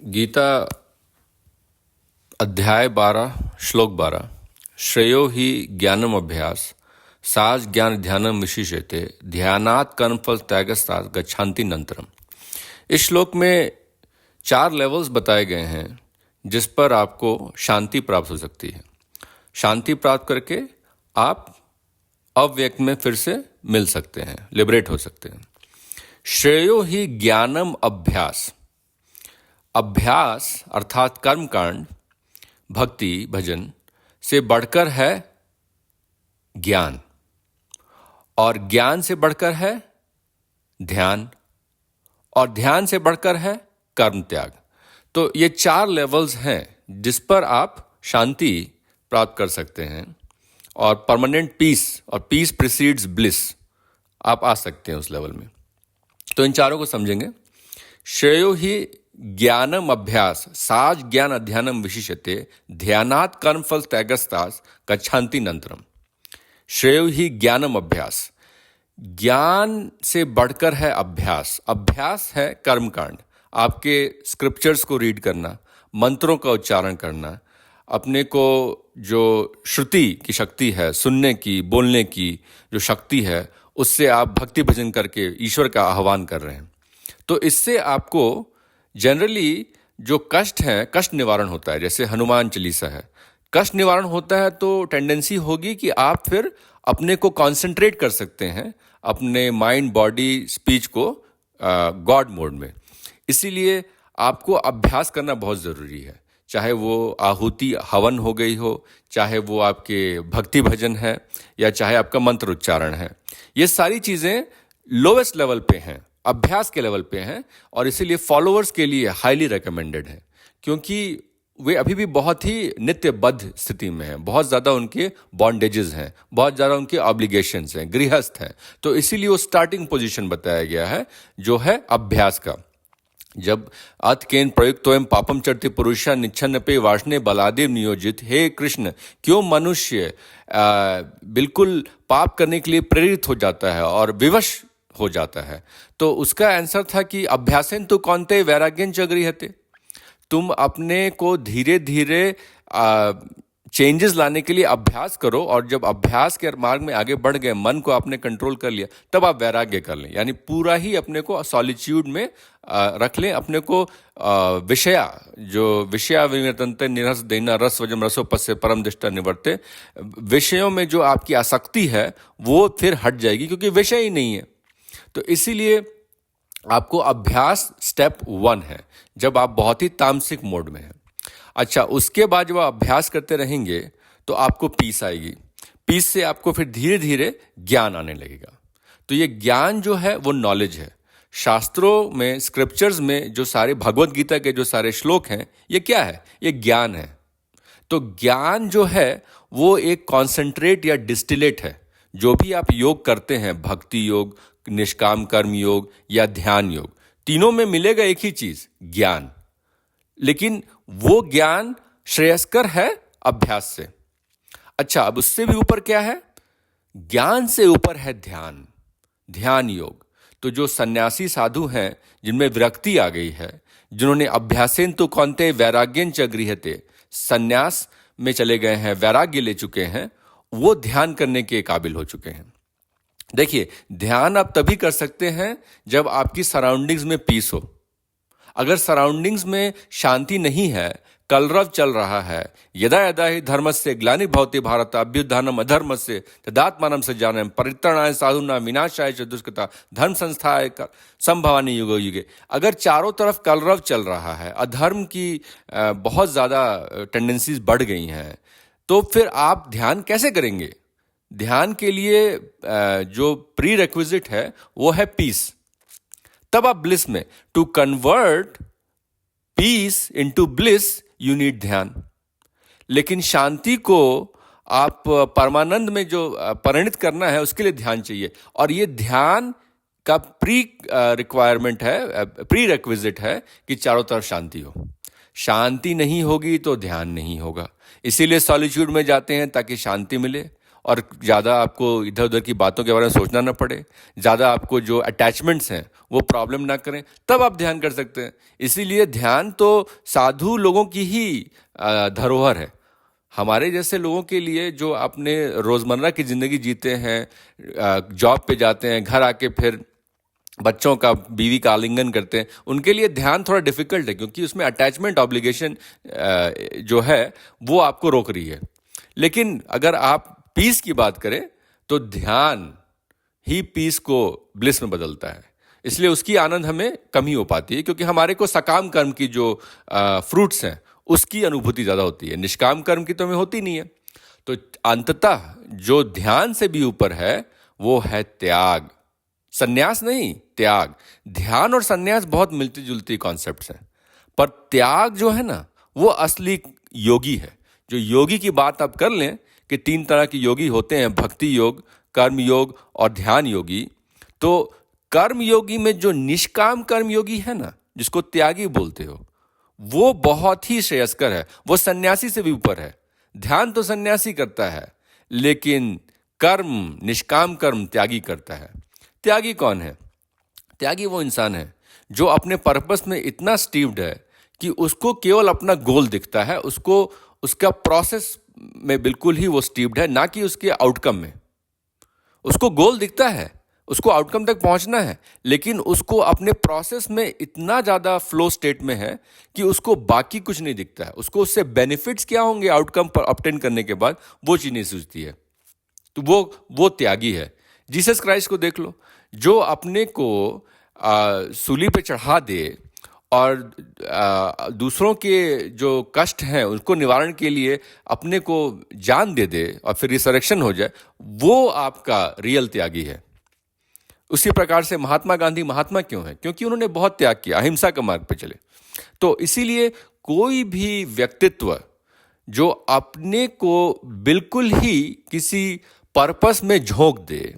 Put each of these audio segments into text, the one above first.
गीता अध्याय 12 श्लोक 12 श्रेयो ही ज्ञानम अभ्यास साज ज्ञान ध्यानम विशिष्यते ध्यानात् कर्मफल त्यागस्तात् गच्छन्ति नंतरम। इस श्लोक में 4 लेवल्स बताए गए हैं जिस पर आपको शांति प्राप्त हो सकती है। शांति प्राप्त करके आप अव्यक्त में फिर से मिल सकते हैं, लिबरेट हो सकते हैं। श्रेयो ही ज्ञानम अभ्यास, अभ्यास अर्थात कर्मकांड, भक्ति भजन से बढ़कर है ज्ञान, और ज्ञान से बढ़कर है ध्यान, और ध्यान से बढ़कर है कर्म त्याग। तो ये 4 लेवल्स हैं जिस पर आप शांति प्राप्त कर सकते हैं और परमानेंट पीस, और पीस प्रिसीड्स ब्लिस, आप आ सकते हैं उस लेवल में। तो इन चारों को समझेंगे। श्रेयो ही ज्ञानम अभ्यास साज ज्ञान अध्यानम विशिष्यते ध्यानात् कर्मफल त्यागस्तात् गच्छन्ति नंतरम। श्रेयो ही ज्ञानम अभ्यास, ज्ञान से बढ़कर है अभ्यास। अभ्यास है कर्मकांड, आपके स्क्रिप्चर्स को रीड करना, मंत्रों का उच्चारण करना, अपने को जो श्रुति की शक्ति है, सुनने की, बोलने की जो शक्ति है, उससे आप भक्ति भजन करके ईश्वर का आह्वान कर रहे हैं। तो इससे आपको जनरली जो कष्ट है, कष्ट निवारण होता है। जैसे हनुमान चालीसा है, कष्ट निवारण होता है तो टेंडेंसी होगी कि आप फिर अपने को कंसंट्रेट कर सकते हैं, अपने माइंड, बॉडी, स्पीच को गॉड मोड में। इसीलिए आपको अभ्यास करना बहुत ज़रूरी है, चाहे वो आहुति हवन हो गई हो, चाहे वो आपके भक्ति भजन है, या चाहे आपका मंत्र उच्चारण है। ये सारी चीज़ें लोवेस्ट लेवल पे हैं, अभ्यास के लेवल पे हैं, और इसीलिए फॉलोअर्स के लिए हाईली रिकमेंडेड है, क्योंकि वे अभी भी बहुत ही नित्यबद्ध स्थिति में हैं। बहुत ज़्यादा उनके बॉन्डेजेस हैं, बहुत ज़्यादा उनके ऑब्लिगेशंस हैं, गृहस्थ हैं। तो इसीलिए वो स्टार्टिंग पोजीशन बताया गया है जो है अभ्यास का। जब अथ केन प्रयुक्तोयम पापम चरति पुरुषा निच्छन्न पे वाष्णे बलादेव नियोजित, हे कृष्ण, क्यों मनुष्य बिल्कुल पाप करने के लिए प्रेरित हो जाता है और विवश हो जाता है। तो उसका आंसर था कि अभ्यासेन तु कौन्ते वैराग्यं च गृह्यते। तुम अपने को धीरे धीरे चेंजेस लाने के लिए अभ्यास करो, और जब अभ्यास के मार्ग में आगे बढ़ गए, मन को आपने कंट्रोल कर लिया, तब आप वैराग्य कर लें। यानी पूरा ही अपने को सॉलिट्यूड में रख लें, अपने को विषया जो विषया विनिवर्तन्ते निरस देना रस वजम रसोपस्य परम दृष्टा निवर्ते, विषयों में जो आपकी आसक्ति है वो फिर हट जाएगी, क्योंकि विषय ही नहीं है। तो इसीलिए आपको अभ्यास स्टेप 1 है, जब आप बहुत ही तामसिक मोड में हैं। अच्छा, उसके बाद जब आप अभ्यास करते रहेंगे तो आपको पीस आएगी। पीस से आपको फिर धीरे धीरे ज्ञान आने लगेगा। तो ये ज्ञान जो है वो नॉलेज है। शास्त्रों में, स्क्रिप्चर्स में जो सारे भगवत गीता के जो सारे श्लोक हैं, ये क्या है? ये ज्ञान है। तो ज्ञान जो है वो एक कॉन्सेंट्रेट या डिस्टिलेट है। जो भी आप योग करते हैं, भक्ति योग, निष्काम कर्म योग या ध्यान योग, तीनों में मिलेगा एक ही चीज, ज्ञान। लेकिन वो ज्ञान श्रेयस्कर है अभ्यास से। अच्छा, अब उससे भी ऊपर क्या है? ज्ञान से ऊपर है ध्यान, ध्यान योग। तो जो सन्यासी साधु हैं, जिनमें विरक्ति आ गई है, जिन्होंने अभ्यासेन तु कौन्ते वैराग्यं च गृह्यते, सन्यास में चले गए हैं, वैराग्य ले चुके हैं, वो ध्यान करने के काबिल हो चुके हैं। देखिए, ध्यान आप तभी कर सकते हैं जब आपकी सराउंडिंग्स में पीस हो। अगर सराउंडिंग्स में शांति नहीं है, कलरव चल रहा है, यदा यदा हि धर्मस्य ग्लानिर्भवति भारत अभ्युत्थानम् अधर्मस्य तदात्मानं सृजाम्यहं परित्राणाय साधूनां विनाशाय च दुष्कृता धर्म संस्थाय संभवामि युगे युगे। अगर चारों तरफ कलरव चल रहा है, अधर्म की बहुत ज़्यादा टेंडेंसीज बढ़ गई हैं, तो फिर आप ध्यान कैसे करेंगे? ध्यान के लिए जो प्री रिक्विजिट है वो है पीस। तब आप ब्लिस में, to convert peace into bliss you need ध्यान। लेकिन शांति को आप परमानंद में जो परिणित करना है, उसके लिए ध्यान चाहिए। और ये ध्यान का प्री रिक्वायरमेंट है, प्री रिक्विजिट है कि चारों तरफ शांति हो। शांति नहीं होगी तो ध्यान नहीं होगा। इसीलिए सॉलिट्यूड में जाते हैं ताकि शांति मिले, और ज़्यादा आपको इधर उधर की बातों के बारे में सोचना ना पड़े, ज़्यादा आपको जो अटैचमेंट्स हैं वो प्रॉब्लम ना करें, तब आप ध्यान कर सकते हैं। इसीलिए ध्यान तो साधु लोगों की ही धरोहर है। हमारे जैसे लोगों के लिए जो अपने रोज़मर्रा की ज़िंदगी जीते हैं, जॉब पे जाते हैं, घर आके फिर बच्चों का, बीवी का आलिंगन करते हैं, उनके लिए ध्यान थोड़ा डिफिकल्ट है, क्योंकि उसमें अटैचमेंट ऑब्लिगेशन जो है वो आपको रोक रही है। लेकिन अगर आप पीस की बात करें तो ध्यान ही पीस को ब्लिस में बदलता है। इसलिए उसकी आनंद हमें कम ही हो पाती है, क्योंकि हमारे को सकाम कर्म की जो फ्रूट्स हैं उसकी अनुभूति ज़्यादा होती है, निष्काम कर्म की तो हमें होती नहीं है। तो अंततः जो ध्यान से भी ऊपर है वो है त्याग, संन्यास नहीं, त्याग। ध्यान और संन्यास बहुत मिलती जुलती कॉन्सेप्ट्स हैं, पर त्याग जो है ना वो असली योगी है। जो योगी की बात आप कर लें कि 3 तरह के योगी होते हैं, भक्ति योग, कर्म योग और ध्यान योगी। तो कर्म योगी में जो निष्काम कर्म योगी है ना, जिसको त्यागी बोलते हो, वो बहुत ही श्रेयस्कर है, वो सन्यासी से भी ऊपर है। ध्यान तो सन्यासी करता है, लेकिन कर्म, निष्काम कर्म त्यागी करता है। त्यागी कौन है? त्यागी वो इंसान है जो अपने पर्पस में इतना स्टीव्ड है कि उसको केवल अपना गोल दिखता है, उसको उसका प्रोसेस में बिल्कुल ही वो स्टीव्ड है, ना कि उसके आउटकम में। उसको गोल दिखता है, उसको आउटकम तक पहुंचना है, लेकिन उसको अपने प्रोसेस में इतना ज़्यादा फ्लो स्टेट में है कि उसको बाकी कुछ नहीं दिखता है। उसको उससे बेनिफिट्स क्या होंगे आउटकम पर ऑब्टेन करने के बाद, वो चीज़ नहीं सूझती है। तो वो त्यागी है। जीसस क्राइस्ट को देख लो, जो अपने को सूली पे चढ़ा दे और दूसरों के जो कष्ट हैं उसको निवारण के लिए अपने को जान दे दे और फिर रिसरेक्शन हो जाए, वो आपका रियल त्यागी है। उसी प्रकार से महात्मा गांधी महात्मा क्यों है? क्योंकि उन्होंने बहुत त्याग किया, अहिंसा का मार्ग पे चले। तो इसीलिए कोई भी व्यक्तित्व जो अपने को बिल्कुल ही किसी पर्पस में झोंक दे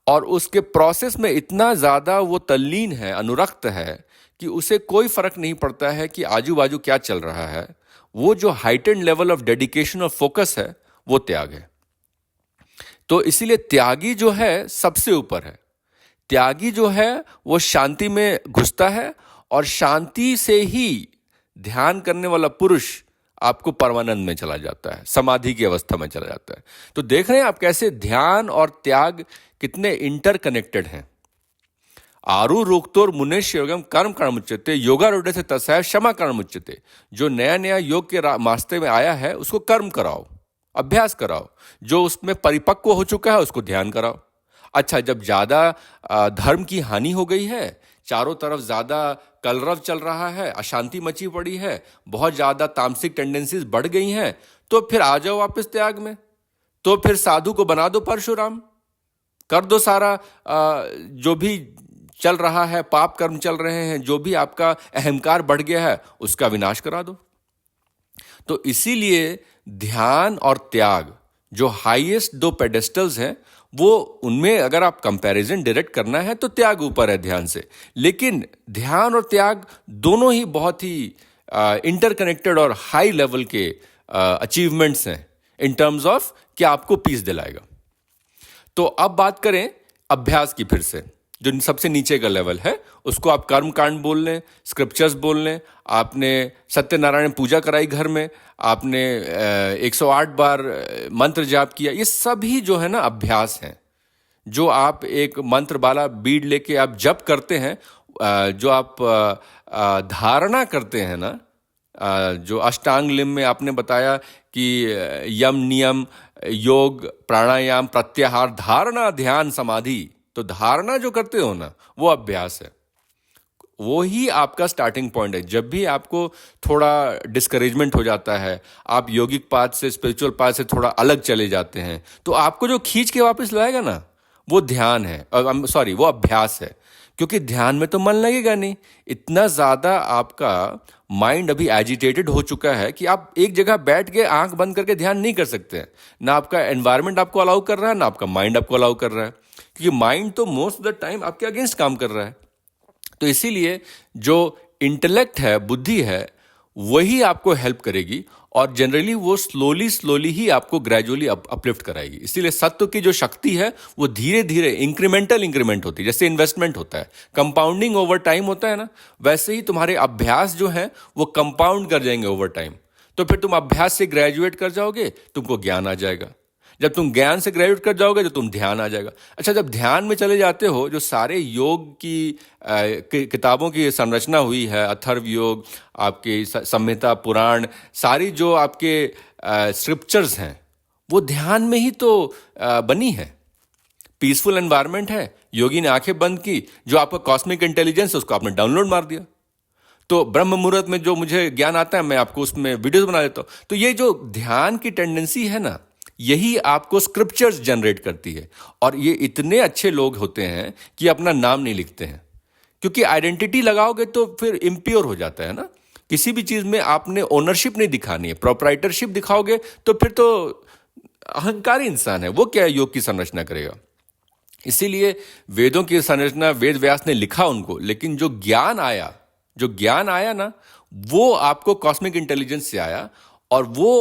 और उसके प्रोसेस में इतना ज़्यादा वो तल्लीन है, अनुरक्त है, कि उसे कोई फर्क नहीं पड़ता है कि आजू बाजू क्या चल रहा है, वो जो हाइटेंड लेवल ऑफ डेडिकेशन और फोकस है, वो त्याग है। तो इसीलिए त्यागी जो है सबसे ऊपर है। त्यागी जो है वो शांति में घुसता है, और शांति से ही ध्यान करने वाला पुरुष आपको परमानंद में चला जाता है, समाधि की अवस्था में चला जाता है। तो देख रहे हैं आप कैसे ध्यान और त्याग कितने इंटरकनेक्टेड हैं। आरु रुक्तोर मुनेश योगम कर्म कर्मुच्यते योगारूढ़ से तस्या क्षमा कर्मुच्यते। जो नया नया योग के रास्ते में आया है उसको कर्म कराओ, अभ्यास कराओ। जो उसमें परिपक्व हो चुका है उसको ध्यान कराओ। अच्छा, जब ज़्यादा धर्म की हानि हो गई है, चारों तरफ ज़्यादा कलरव चल रहा है, अशांति मची पड़ी है, बहुत ज़्यादा तामसिक टेंडेंसीज बढ़ गई हैं, तो फिर आ जाओ वापस त्याग में। तो फिर साधु को बना दो परशुराम, कर दो सारा जो भी चल रहा है, पाप कर्म चल रहे हैं, जो भी आपका अहंकार बढ़ गया है उसका विनाश करा दो। तो इसीलिए ध्यान और त्याग जो हाईएस्ट 2 पेडेस्टल्स हैं, वो उनमें अगर आप कंपैरिजन डायरेक्ट करना है तो त्याग ऊपर है ध्यान से। लेकिन ध्यान और त्याग दोनों ही बहुत ही इंटरकनेक्टेड और हाई लेवल के अचीवमेंट्स हैं इन टर्म्स ऑफ कि आपको पीस दिलाएगा। तो अब बात करें अभ्यास की फिर से। जो सबसे नीचे का लेवल है उसको आप कर्म कांड बोल लें, स्क्रिप्चर्स बोल लें, आपने सत्यनारायण पूजा कराई घर में, आपने 108 बार मंत्र जाप किया, ये सभी जो है ना अभ्यास हैं। जो आप एक मंत्र वाला बीड लेके आप जप करते हैं, जो आप धारणा करते हैं ना, जो अष्टांग लिम में आपने बताया कि यम नियम योग प्राणायाम प्रत्याहार धारणा ध्यान समाधि, तो धारणा जो करते हो ना वो अभ्यास है। वो ही आपका स्टार्टिंग पॉइंट है। जब भी आपको थोड़ा डिस्करेजमेंट हो जाता है, आप योगिक पाथ से, स्पिरिचुअल पाथ से थोड़ा अलग चले जाते हैं, तो आपको जो खींच के वापस लाएगा ना वो ध्यान है, वो अभ्यास है। क्योंकि ध्यान में तो मन लगेगा नहीं, इतना ज़्यादा आपका माइंड अभी एजिटेटेड हो चुका है कि आप एक जगह बैठ के आंख बंद करके ध्यान नहीं कर सकते हैं। ना आपका एनवायरनमेंट आपको अलाउ कर रहा है, ना आपका माइंड आपको अलाउ कर रहा है, क्योंकि माइंड तो मोस्ट ऑफ द टाइम आपके अगेंस्ट काम कर रहा है। तो इसीलिए जो इंटेलेक्ट है, बुद्धि है, वही आपको हेल्प करेगी और जनरली वो स्लोली ही आपको ग्रेजुअली अपलिफ्ट कराएगी। इसीलिए सत्व की जो शक्ति है वो धीरे धीरे इंक्रीमेंट होती है, जैसे इन्वेस्टमेंट होता है, कंपाउंडिंग ओवर टाइम होता है ना, वैसे ही तुम्हारे अभ्यास जो है वो कंपाउंड कर जाएंगे ओवर टाइम। तो फिर तुम अभ्यास से ग्रेजुएट कर जाओगे, तुमको ज्ञान आ जाएगा। जब तुम ज्ञान से ग्रेजुएट कर जाओगे तो तुम ध्यान आ जाएगा। अच्छा, जब ध्यान में चले जाते हो, जो सारे योग की किताबों की संरचना हुई है, अथर्व योग, आपके संहिता, पुराण, सारी जो आपके स्क्रिप्चर्स हैं वो ध्यान में ही तो बनी है। पीसफुल एनवायरनमेंट है, योगी ने आंखें बंद की, जो आपका कॉस्मिक इंटेलिजेंस है उसको आपने डाउनलोड मार दिया। तो ब्रह्म मुहूर्त में जो मुझे ज्ञान आता है मैं आपको उसमें वीडियोस बना देता हूं। तो ये जो ध्यान की टेंडेंसी है ना, यही आपको स्क्रिप्चर्स जनरेट करती है। और ये इतने अच्छे लोग होते हैं कि अपना नाम नहीं लिखते हैं, क्योंकि आइडेंटिटी लगाओगे तो फिर इम्प्योर हो जाता है ना। किसी भी चीज में आपने ओनरशिप नहीं दिखानी है, प्रोप्राइटरशिप दिखाओगे तो फिर तो अहंकारी इंसान है, वो क्या योग की संरचना करेगा। इसीलिए वेदों की संरचना वेद व्यास ने लिखा उनको, लेकिन जो ज्ञान आया ना, वो आपको कॉस्मिक इंटेलिजेंस से आया, और वो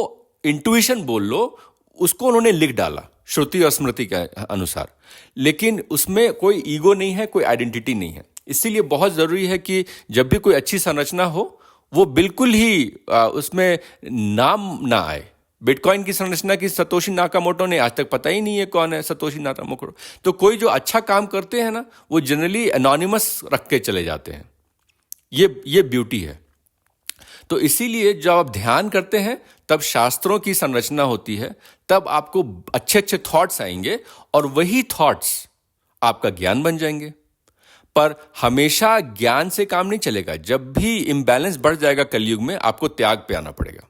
इंट्यूशन बोल लो, उसको उन्होंने लिख डाला श्रुति और स्मृति के अनुसार। लेकिन उसमें कोई ईगो नहीं है, कोई आइडेंटिटी नहीं है। इसीलिए बहुत जरूरी है कि जब भी कोई अच्छी संरचना हो, वो बिल्कुल ही उसमें नाम ना आए। बिटकॉइन की संरचना की सतोशी नाकामोटो ने आज तक पता ही नहीं है कौन है सतोशी नाकामोटो। तो कोई जो अच्छा काम करते हैं ना, वो जनरली एनोनिमस रख के चले जाते हैं। ये ब्यूटी है। तो इसीलिए जब आप ध्यान करते हैं तब शास्त्रों की संरचना होती है, तब आपको अच्छे अच्छे थॉट्स आएंगे और वही थॉट्स आपका ज्ञान बन जाएंगे। पर हमेशा ज्ञान से काम नहीं चलेगा। जब भी इंबैलेंस बढ़ जाएगा कलयुग में, आपको त्याग पे आना पड़ेगा।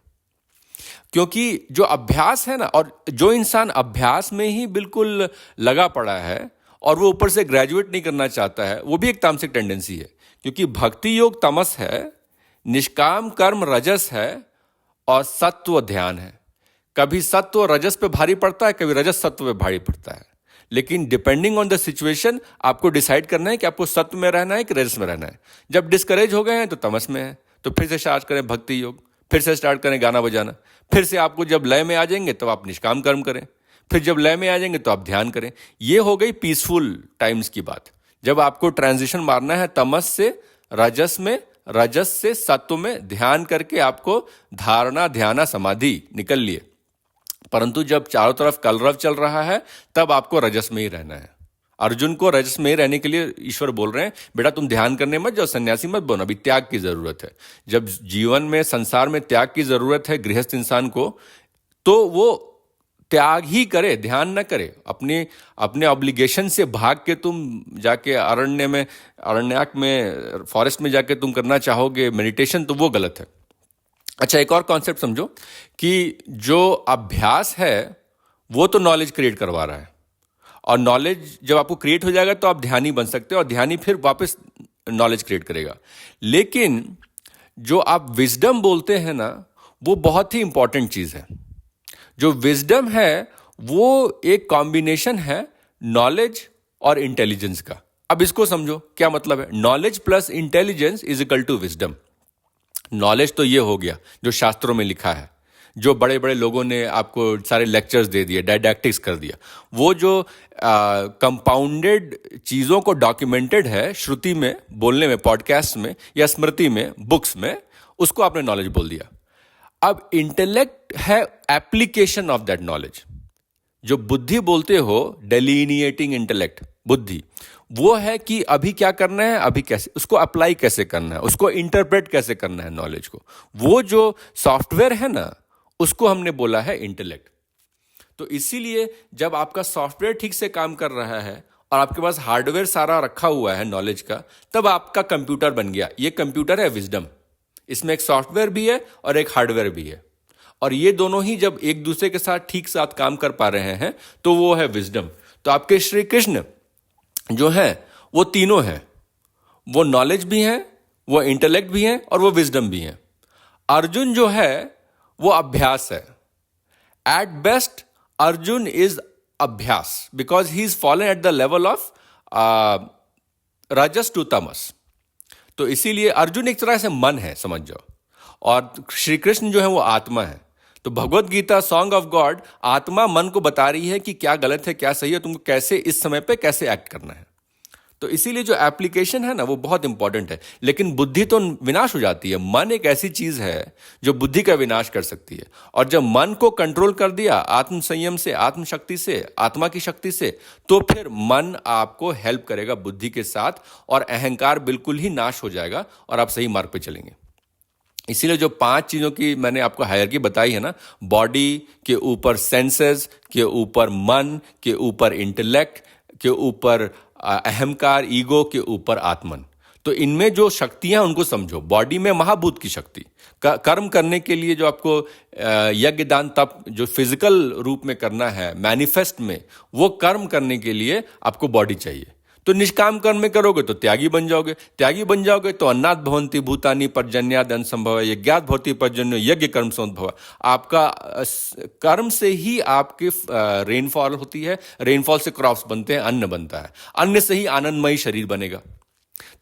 क्योंकि जो अभ्यास है ना, और जो इंसान अभ्यास में ही बिल्कुल लगा पड़ा है और वो ऊपर से ग्रेजुएट नहीं करना चाहता है, वो भी एक तामसिक टेंडेंसी है। क्योंकि भक्ति योग तमस है, निष्काम कर्म रजस है, और सत्व ध्यान है। कभी सत्व रजस पे भारी पड़ता है, कभी रजस सत्व पे भारी पड़ता है। लेकिन डिपेंडिंग ऑन द सिचुएशन आपको डिसाइड करना है कि आपको सत्व में रहना है कि रजस में रहना है। जब डिस्करेज हो गए हैं तो तमस में है, तो फिर से स्टार्ट करें भक्ति योग, फिर से स्टार्ट करें गाना बजाना। फिर से आपको जब लय में आ जाएंगे तो आप निष्काम कर्म करें, फिर जब लय में आ जाएंगे तो आप ध्यान करें। ये हो गई पीसफुल टाइम्स की बात। जब आपको ट्रांजिशन मारना है तमस से रजस में, रजस से सत्व में, ध्यान करके आपको धारणा ध्याना समाधि निकल लिए। परंतु जब चारों तरफ कलरव चल रहा है, तब आपको रजस में ही रहना है। अर्जुन को रजस में ही रहने के लिए ईश्वर बोल रहे हैं, बेटा तुम ध्यान करने मत जाओ, सन्यासी मत बनो, अभी त्याग की जरूरत है। जब जीवन में, संसार में त्याग की जरूरत है गृहस्थ इंसान को, तो वो त्याग ही करे, ध्यान न करे। अपने ऑब्लिगेशन से भाग के तुम जाके अरण्याक में, फॉरेस्ट में जाके तुम करना चाहोगे मेडिटेशन, तो वो गलत है। अच्छा, एक और कॉन्सेप्ट समझो कि जो अभ्यास है वो तो नॉलेज क्रिएट करवा रहा है, और नॉलेज जब आपको क्रिएट हो जाएगा तो आप ध्यानी बन सकते हो, और ध्यानी फिर वापस नॉलेज क्रिएट करेगा। लेकिन जो आप विजडम बोलते हैं ना, वो बहुत ही इंपॉर्टेंट चीज है। जो विजडम है वो एक कॉम्बिनेशन है नॉलेज और इंटेलिजेंस का। अब इसको समझो क्या मतलब है। Knowledge plus intelligence is equal to wisdom. Knowledge तो ये हो गया जो शास्त्रों में लिखा है, जो बड़े बड़े लोगों ने आपको सारे लेक्चर्स दे दिए, डायडैक्टिक्स कर दिया। वो जो कंपाउंडेड चीज़ों को डॉक्यूमेंटेड है श्रुति में, बोलने में, पॉडकास्ट में या स्मृति में, बुक्स में, उसको आपने नॉलेज बोल दिया। अब इंटेलेक्ट है एप्लीकेशन ऑफ दैट नॉलेज। जो बुद्धि बोलते हो, डेलिनिएटिंग इंटेलेक्ट, बुद्धि, वो है कि अभी क्या करना है, अभी कैसे उसको अप्लाई कैसे करना है, उसको इंटरप्रेट कैसे करना है नॉलेज को। वो जो सॉफ्टवेयर है ना, उसको हमने बोला है इंटेलेक्ट। तो इसीलिए जब आपका सॉफ्टवेयर ठीक से काम कर रहा है और आपके पास हार्डवेयर सारा रखा हुआ है नॉलेज का, तब आपका कंप्यूटर बन गया। ये कंप्यूटर है विजडम। इसमें एक सॉफ्टवेयर भी है और एक हार्डवेयर भी है, और ये दोनों ही जब एक दूसरे के साथ ठीक साथ काम कर पा रहे हैं तो वो है विजडम। तो आपके श्री कृष्ण जो है वो तीनों हैं, वो नॉलेज भी हैं, वो इंटेलेक्ट भी हैं, और वो विजडम भी हैं। अर्जुन जो है वो अभ्यास है। एट बेस्ट अर्जुन इज अभ्यास, because he is fallen at the level of रजस टू तमस। तो इसीलिए अर्जुन एक तरह से मन है, समझ जाओ। और श्री कृष्ण जो है वो आत्मा है। तो Bhagavad Gita song of God, आत्मा मन को बता रही है कि क्या गलत है क्या सही है, तुमको कैसे इस समय पे कैसे एक्ट करना है। तो इसीलिए जो एप्लीकेशन है ना वो बहुत इंपॉर्टेंट है। लेकिन बुद्धि तो विनाश हो जाती है। मन एक ऐसी चीज है जो बुद्धि का विनाश कर सकती है। और जब मन को कंट्रोल कर दिया आत्म संयम से, आत्म शक्ति से, आत्मा की शक्ति से, तो फिर मन आपको हेल्प करेगा बुद्धि के साथ, और अहंकार बिल्कुल ही नाश हो जाएगा और आप सही मार्ग पे चलेंगे। इसीलिए जो 5 चीजों की मैंने आपको हायरार्की बताई है ना, बॉडी के ऊपर सेंसेस, के ऊपर मन, के ऊपर इंटेलेक्ट, के ऊपर अहंकार ईगो, के ऊपर आत्मन। तो इनमें जो शक्तियां उनको समझो। बॉडी में महाभूत की शक्ति, कर्म करने के लिए जो आपको यज्ञ दान तप जो फिजिकल रूप में करना है मैनिफेस्ट में, वो कर्म करने के लिए आपको बॉडी चाहिए। तो निष्काम कर्म में करोगे तो त्यागी बन जाओगे, त्यागी बन जाओगे तो अन्नात् भवन्ति भूतानि पर्जन्याद् अन्नसंभव यज्ञात् भवति पर्जन्यो यज्ञ कर्म संभव। आपका कर्म से ही आपकी रेनफॉल होती है, रेनफॉल से क्रॉप्स बनते हैं, अन्न बनता है, अन्न से ही आनंदमयी शरीर बनेगा।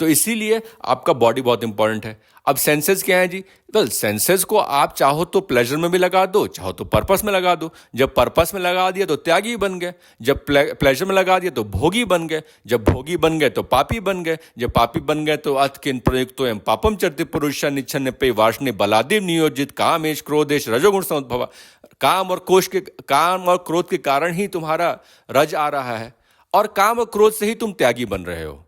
तो इसीलिए आपका बॉडी बहुत इंपॉर्टेंट है। अब सेंसेस क्या है जी? वेल, सेंसेस को आप चाहो तो प्लेजर में भी लगा दो, चाहो तो पर्पस में लगा दो। जब पर्पस में लगा दिया तो त्यागी बन गए, जब प्लेजर में लगा दिया तो भोगी बन गए, जब भोगी बन गए तो पापी बन गए, जब पापी बन गए तो अथ किन प्रयुक्तो एवं पापम चरति पुरुष निच्छन पे वार्ष्णे बलादेव नियोजित कामेश क्रोधेश रजोगुण समुद्भव। काम और क्रोध के कारण ही तुम्हारा रज आ रहा है, और काम और क्रोध से ही तुम त्यागी बन रहे हो।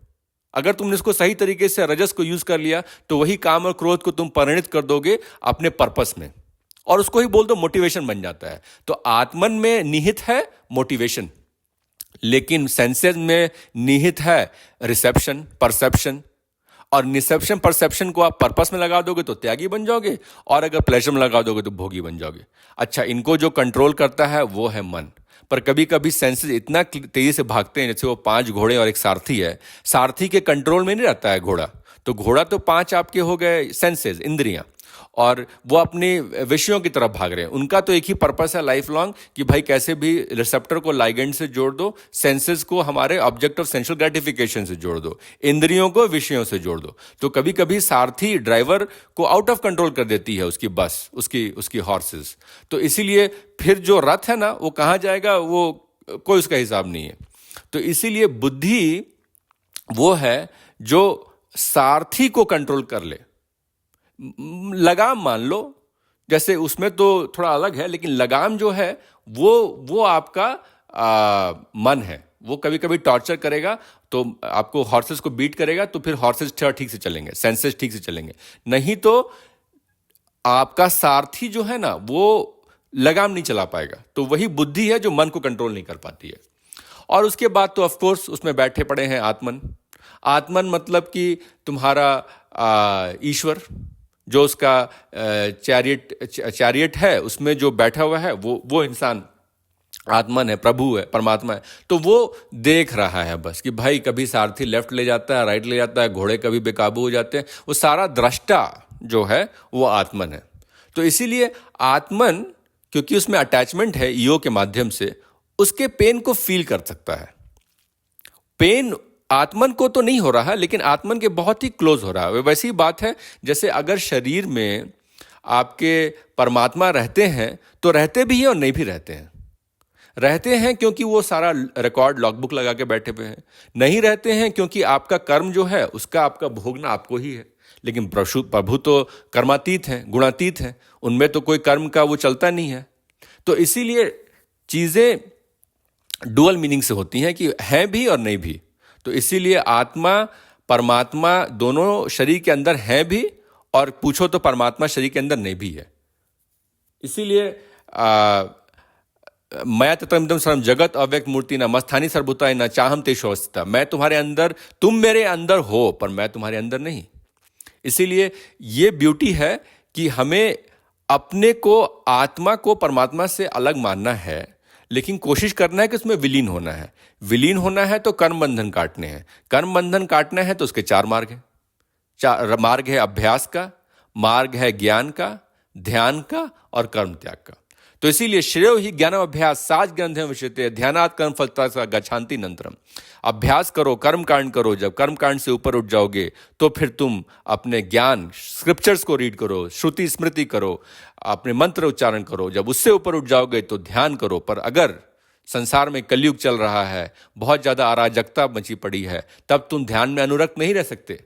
अगर तुमने इसको सही तरीके से रजस को यूज कर लिया तो वही काम और क्रोध को तुम परिणित कर दोगे अपने पर्पस में, और उसको ही बोल दो मोटिवेशन बन जाता है। तो आत्मन में निहित है मोटिवेशन, लेकिन सेंसेस में निहित है रिसेप्शन, परसेप्शन। और निसेप्शन परसेप्शन को आप पर्पस में लगा दोगे तो त्यागी बन जाओगे, और अगर प्लेजर में लगा दोगे तो भोगी बन जाओगे। अच्छा, इनको जो कंट्रोल करता है वो है मन। पर कभी कभी सेंसेस इतना तेजी से भागते हैं, जैसे वो 5 घोड़े और एक सारथी है, सारथी के कंट्रोल में नहीं रहता है घोड़ा। तो घोड़ा तो 5 आपके हो गए सेंसेस, इंद्रियां, और वो अपने विषयों की तरफ भाग रहे हैं। उनका तो एक ही पर्पस है लाइफ लॉन्ग कि भाई कैसे भी रिसेप्टर को लाइगेंड से जोड़ दो, सेंसेस को हमारे ऑब्जेक्ट ऑफ सेंसुअल ग्रेटिफिकेशन से जोड़ दो, इंद्रियों को विषयों से जोड़ दो। तो कभी कभी सारथी ड्राइवर को आउट ऑफ कंट्रोल कर देती है उसकी बस, उसकी हॉर्सेस। तो इसीलिए फिर जो रथ है ना वो कहाँ जाएगा, वो कोई उसका हिसाब नहीं है। तो इसीलिए बुद्धि वो है जो सारथी को कंट्रोल कर ले। लगाम मान लो, जैसे उसमें तो थोड़ा अलग है, लेकिन लगाम जो है वो आपका मन है। वो कभी कभी टॉर्चर करेगा तो आपको हॉर्सेस को बीट करेगा, तो फिर हॉर्सेस ठीक से चलेंगे, सेंसेस ठीक से चलेंगे। नहीं तो आपका सारथी जो है ना वो लगाम नहीं चला पाएगा। तो वही बुद्धि है जो मन को कंट्रोल नहीं कर पाती है। और उसके बाद तो ऑफ कोर्स उसमें बैठे पड़े हैं आत्मन। आत्मन मतलब कि तुम्हारा ईश्वर, जो उसका चैरियट है उसमें जो बैठा हुआ है वो इंसान आत्मन है, प्रभु है, परमात्मा है। तो वो देख रहा है बस कि भाई कभी सारथी लेफ्ट ले जाता है, राइट ले जाता है, घोड़े कभी बेकाबू हो जाते हैं। वो सारा दृष्टा जो है वो आत्मन है। तो इसीलिए आत्मन, क्योंकि उसमें अटैचमेंट है ईगो के माध्यम से, उसके पेन को फील कर सकता है। पेन आत्मन को तो नहीं हो रहा, लेकिन आत्मन के बहुत ही क्लोज हो रहा है। वैसी बात है जैसे अगर शरीर में आपके परमात्मा रहते हैं तो रहते भी हैं और नहीं भी रहते हैं। रहते हैं क्योंकि वो सारा रिकॉर्ड लॉगबुक लगा के बैठे हुए हैं, नहीं रहते हैं क्योंकि आपका कर्म जो है उसका आपका भोगना आपको ही है। लेकिन प्रभु तो कर्मातीत हैं, गुणातीत हैं, उनमें तो कोई कर्म का वो चलता नहीं है। तो इसीलिए चीजें डुअल मीनिंग से होती हैं कि है भी और नहीं भी। तो इसीलिए आत्मा परमात्मा दोनों शरीर के अंदर है भी, और पूछो तो परमात्मा शरीर के अंदर नहीं भी है। इसीलिए मया ततमिदं सर्वं जगत अव्यक्त मूर्ति न मस्थानी सर्वभूतानि न चाहम तेषु अवस्थिता। मैं तुम्हारे अंदर, तुम मेरे अंदर हो पर मैं तुम्हारे अंदर नहीं। इसीलिए ये ब्यूटी है कि हमें अपने को, आत्मा को परमात्मा से अलग मानना है, लेकिन कोशिश करना है कि उसमें विलीन होना है। विलीन होना है तो कर्म बंधन काटने हैं। कर्म बंधन काटना है तो उसके 4 मार्ग हैं। 4 मार्ग है अभ्यास का, मार्ग है ज्ञान का, ध्यान का और कर्म त्याग का। तो इसीलिए श्रेयो ही ज्ञानम अभ्यास साज ग्रंथम विषयते ध्यानात् कर्म फलता गच्छन्ति नंतरम। अभ्यास करो, कर्म कांड करो। जब कर्म कांड से ऊपर उठ जाओगे तो फिर तुम अपने ज्ञान स्क्रिप्चर्स को रीड करो, श्रुति स्मृति करो, अपने मंत्र उच्चारण करो। जब उससे ऊपर उठ जाओगे तो ध्यान करो। पर अगर संसार में कलयुग चल रहा है, बहुत ज्यादा अराजकता मची पड़ी है, तब तुम ध्यान में अनुरक्त नहीं रह सकते।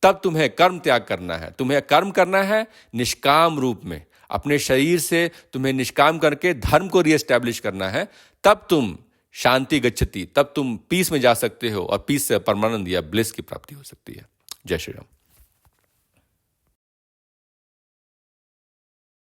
तब तुम्हें कर्म त्याग करना है। तुम्हें कर्म करना है निष्काम रूप में, अपने शरीर से तुम्हें निष्काम करके धर्म को रीएस्टैब्लिश करना है। तब तुम शांति गच्छति, तब तुम पीस में जा सकते हो और पीस से परमानंद या ब्लिस की प्राप्ति हो सकती है। जय श्री राम।